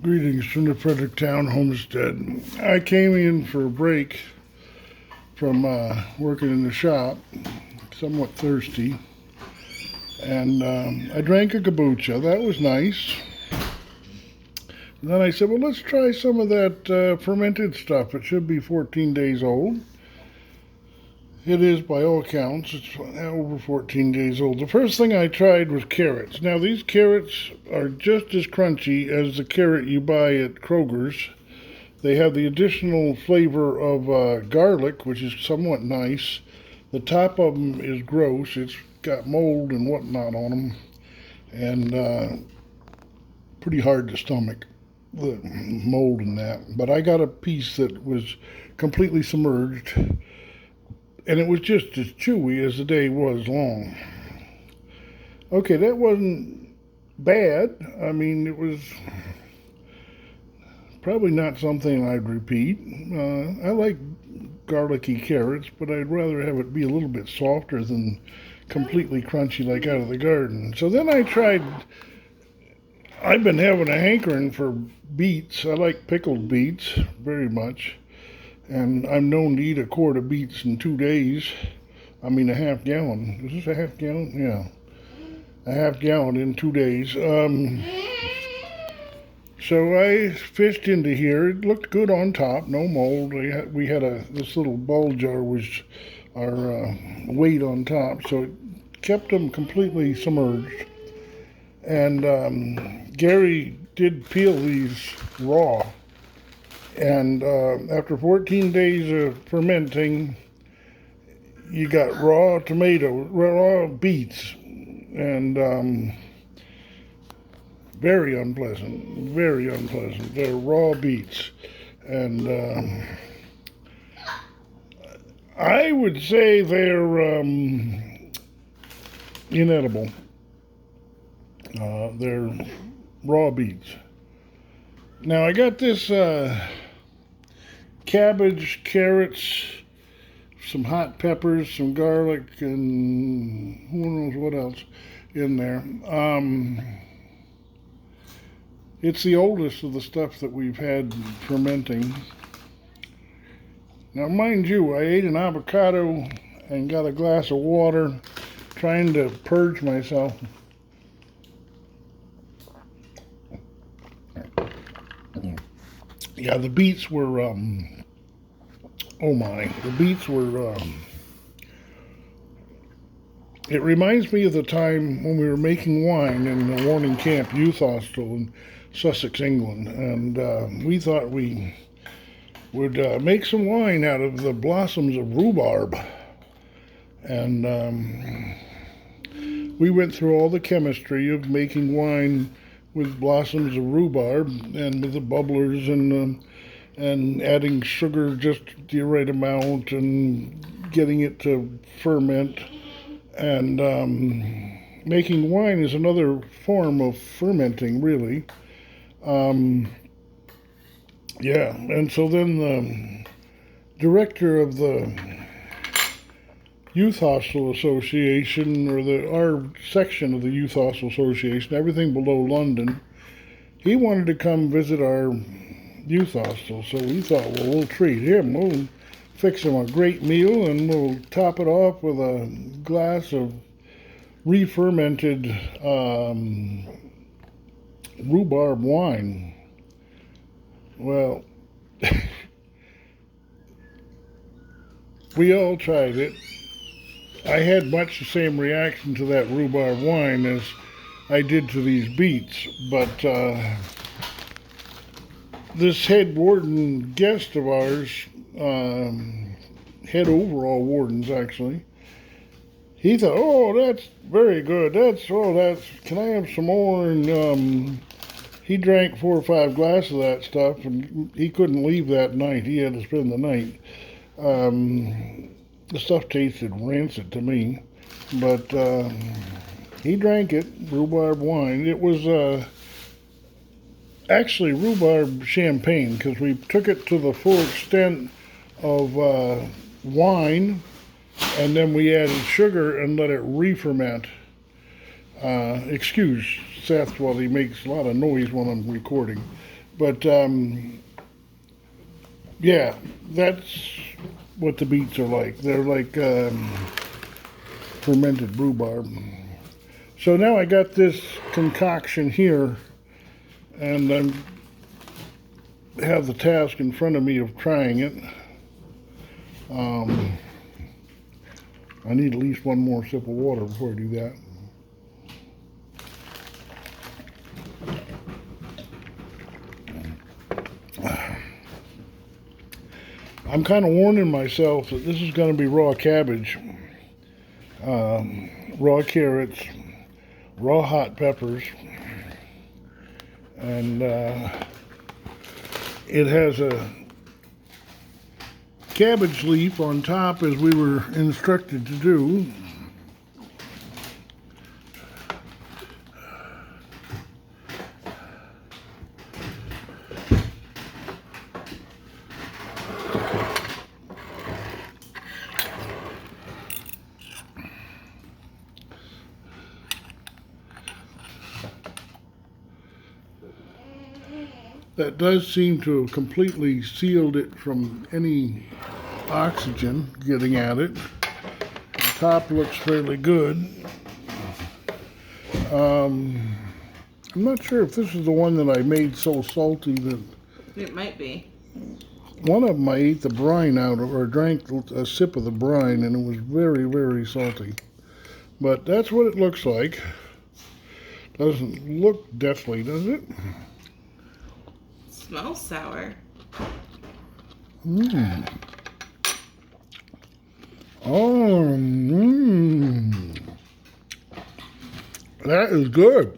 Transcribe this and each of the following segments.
Greetings from the Fredericktown homestead. I came in for a break from working in the shop, somewhat thirsty, and I drank a kombucha. That was nice. And then I said, well, let's try some of that fermented stuff. It should be 14 days old. It is, by all accounts. It's over 14 days old. The first thing I tried was carrots. Now, these carrots are just as crunchy as the carrot you buy at Kroger's. They have the additional flavor of garlic, which is somewhat nice. The top of them is gross. It's got mold and whatnot on them, and pretty hard to stomach, the mold in that. But I got a piece that was completely submerged, and it was just as chewy as the day was long. Okay, that wasn't bad. I mean, it was probably not something I'd repeat. I like garlicky carrots, but I'd rather have it be a little bit softer than completely crunchy like out of the garden. So then I've been having a hankering for beets. I like pickled beets very much. And I'm known to eat a quart of beets in 2 days. I mean, a half gallon. Is this a half gallon? Yeah. A half gallon in 2 days. So I fished into here. It looked good on top, no mold. We had this little bowl jar was our weight on top, so it kept them completely submerged. And Gary did peel these raw. And after 14 days of fermenting, you got raw beets, and very unpleasant, very unpleasant. They're raw beets, and I would say they're inedible. They're raw beets. Now I got this cabbage, carrots, some hot peppers, some garlic, and who knows what else in there. It's the oldest of the stuff that we've had fermenting. Now, mind you, I ate an avocado and got a glass of water, trying to purge myself. Yeah, the beets were, oh my, the beets were, it reminds me of the time when we were making wine in the Warning Camp Youth Hostel in Sussex, England, and we thought we would make some wine out of the blossoms of rhubarb. And we went through all the chemistry of making wine with blossoms of rhubarb and with the bubblers and adding sugar just the right amount and getting it to ferment. And making wine is another form of fermenting, really. Yeah, and so then the director of the Youth Hostel Association, or our section of the Youth Hostel Association, everything below London, he wanted to come visit our youth hostel. So we thought, well, we'll treat him. We'll fix him a great meal, and we'll top it off with a glass of re-fermented rhubarb wine. Well, we all tried it. I had much the same reaction to that rhubarb wine as I did to these beets, but this head warden guest of ours, head overall wardens actually, he thought, oh, that's very good. Can I have some more? And he drank 4 or 5 glasses of that stuff, and he couldn't leave that night. He had to spend the night. The stuff tasted rancid to me, but he drank it, rhubarb wine. It was actually rhubarb champagne, because we took it to the full extent of wine, and then we added sugar and let it re-ferment. Excuse Seth while he makes a lot of noise when I'm recording. But yeah, that's what the beets are like. They're like fermented rhubarb. So now I got this concoction here, and I have the task in front of me of trying it. I need at least one more sip of water before I do that. I'm kind of warning myself that this is going to be raw cabbage, raw carrots, raw hot peppers, and it has a cabbage leaf on top as we were instructed to do. That does seem to have completely sealed it from any oxygen getting at it. The top looks fairly good. I'm not sure if this is the one that I made so salty that... It might be. One of them I ate the brine out of, or drank a sip of the brine, and it was very, very salty. But that's what it looks like. Doesn't look deathly, does it? Smells sour. Mmm. Oh, mmm. That is good.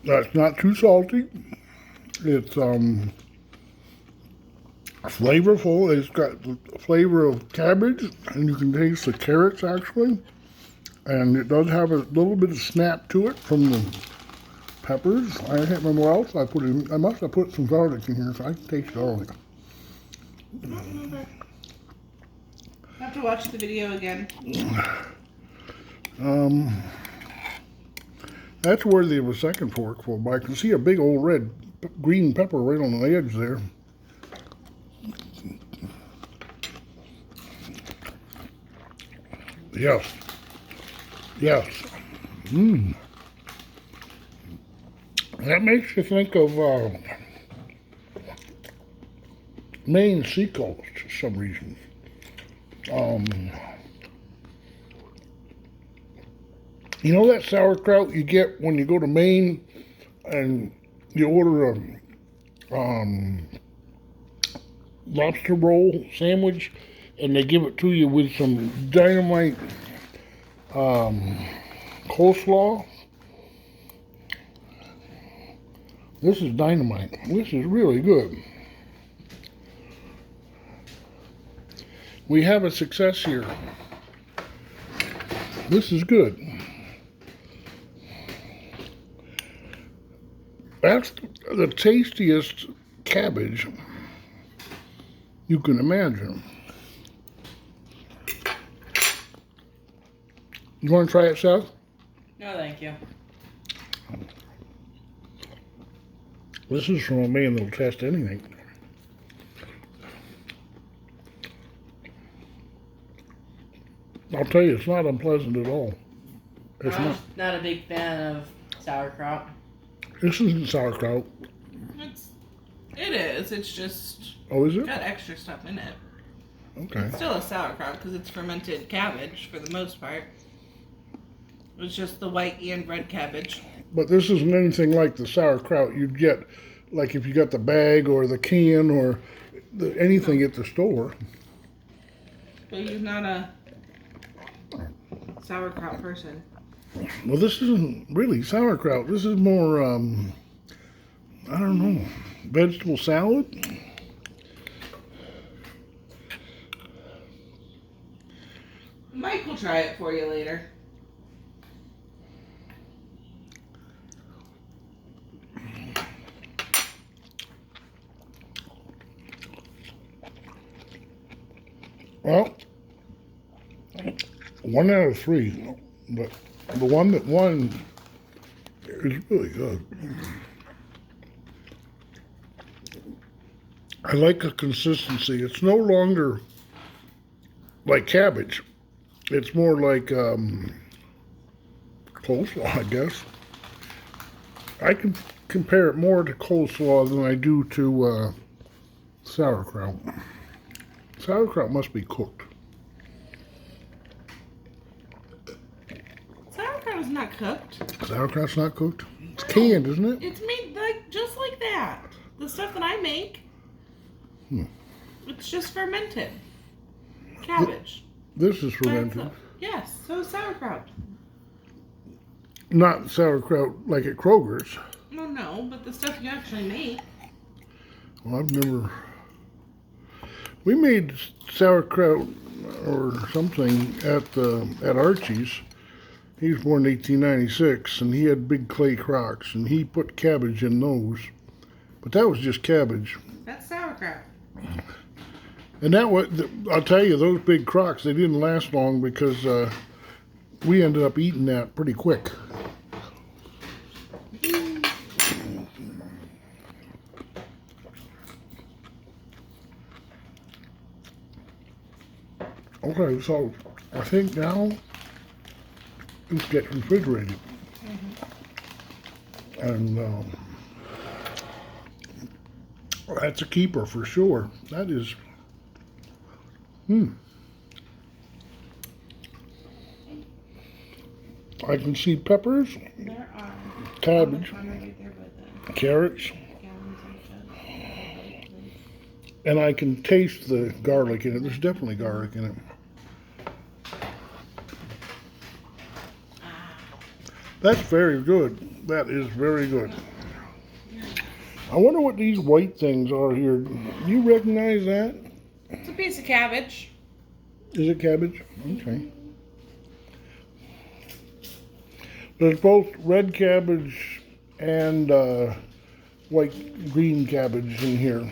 That's not too salty. It's flavorful. It's got the flavor of cabbage, and you can taste the carrots actually. And it does have a little bit of snap to it from the peppers. I can't remember what else I put in. I must have put some garlic in here, so I can taste garlic. I have to watch the video again. That's worthy of a second forkful, but I can see a big old red green pepper right on the edge there. Yes. Yes. Mmm. That makes you think of Maine seacoast for some reason. You know that sauerkraut you get when you go to Maine and you order a lobster roll sandwich and they give it to you with some dynamite coleslaw? This is dynamite. This is really good. We have a success here. This is good. That's the tastiest cabbage you can imagine. You want to try it, Seth? No, thank you. This is from a man that'll test anything. I'll tell you, it's not unpleasant at all. It's I'm not a big fan of sauerkraut. This isn't sauerkraut. It is. It's just... Oh, is it? Got extra stuff in it. Okay. It's still a sauerkraut because it's fermented cabbage for the most part. It's just the white and red cabbage. But this isn't anything like the sauerkraut you'd get, like if you got the bag or the can or anything at the store. But you're not a sauerkraut person. Well, this isn't really sauerkraut. This is more, I don't know, vegetable salad? Mike will try it for you later. Well, 1 out of 3, but the one that won is really good. I like the consistency. It's no longer like cabbage. It's more like coleslaw, I guess. I can compare it more to coleslaw than I do to sauerkraut. Sauerkraut must be cooked. Sauerkraut is not cooked. Sauerkraut's not cooked? It's canned, isn't it? It's made like just like that. The stuff that I make, it's just fermented cabbage. This is By fermented. itself. Yes, so is sauerkraut. Not sauerkraut like at Kroger's. No, but the stuff you actually make. Well, I've never. We made sauerkraut or something at Archie's. He was born in 1896, and he had big clay crocks, and he put cabbage in those. But that was just cabbage. That's sauerkraut. And that was, I'll tell you, those big crocks, they didn't last long because we ended up eating that pretty quick. Okay, so I think now it's get refrigerated. And that's a keeper for sure. That is, I can see peppers, There are cabbage, right there by the carrots, gallons and shit. and I can taste the garlic in it. There's definitely garlic in it. That's very good. That is very good. I wonder what these white things are here. Do you recognize that? It's a piece of cabbage. Is it cabbage? Okay. There's both red cabbage and white green cabbage in here.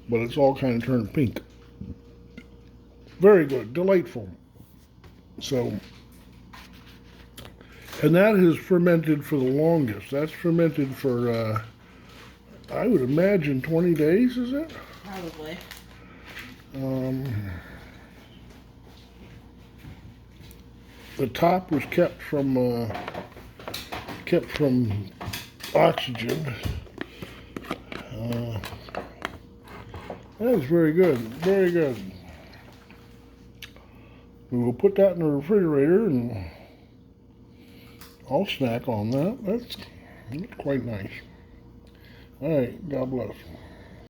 But it's all kind of turned pink. Very good. Delightful. So, and that is fermented for the longest. That's fermented for, I would imagine 20 days, is it? Probably. The top was kept from oxygen. That is very good, very good. We will put that in the refrigerator and I'll snack on that. That's quite nice. All right, God bless.